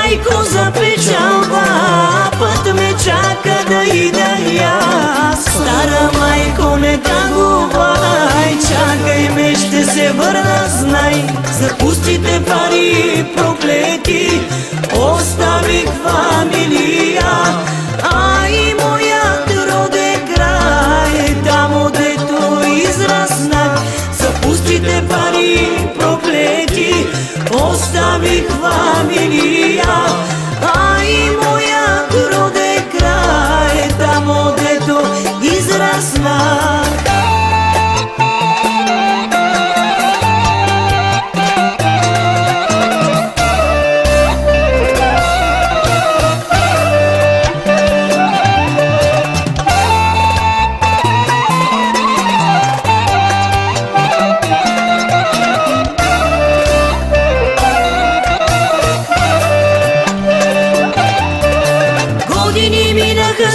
майко за печалба, път ме чака да ида и аз. Стара майко, не тъгувай, чакай ме, ще се върна, знай. За пустите пари проклети оставих фамилия, а и моят роден край, там дето израснах. За пустите пари проклети оставих фамилия, а и моят роден край, там дето израснах.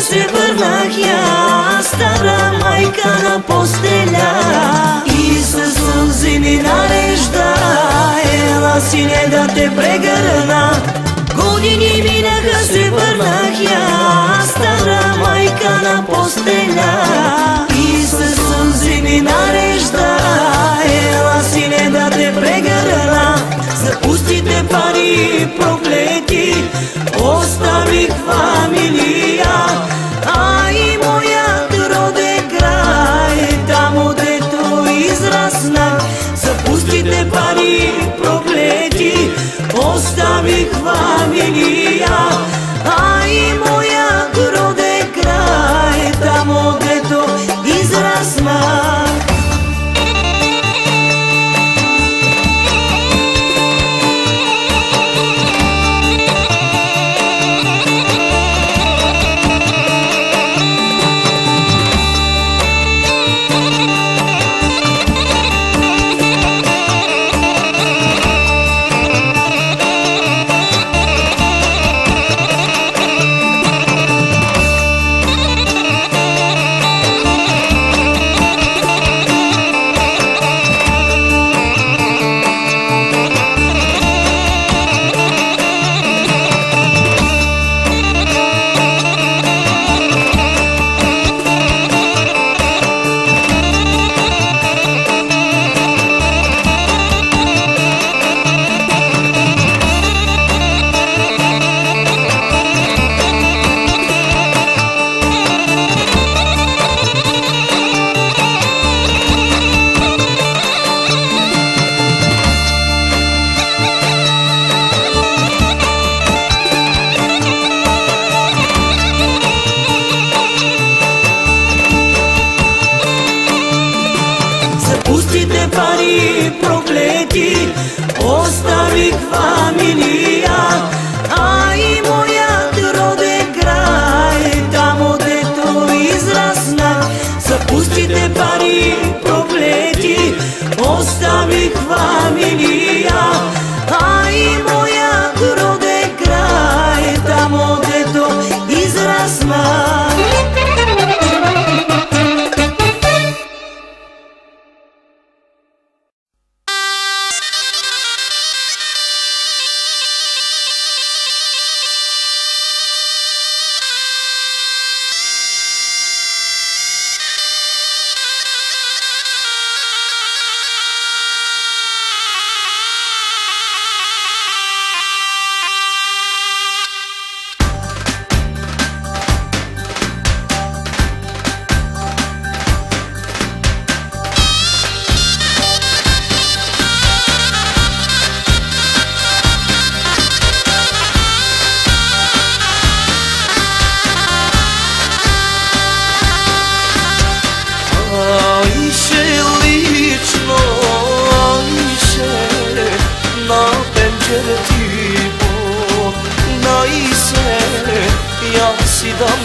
Се върнах я, стара майка на постеля, и със сълзи ми нарежда: ела, сине, да те прегърна. Години минаха, се върнах я, стара майка на постеля, и със сълзи ми нарежда: ела, сине, да те прегърна. За пустите пари проклети оставих фамилия, а и моят роден край, там дето израснах. За пустите пари проклети оставих фамилия, а и моят роден край, там дето израснах. Пустите пари проклети оставих фамилия, а и моят роден край, там дето израснах. За пустите пари проклети оставих фамилия, а и моят роден край, там дето израснах. Ti bo, na i se, ja si dam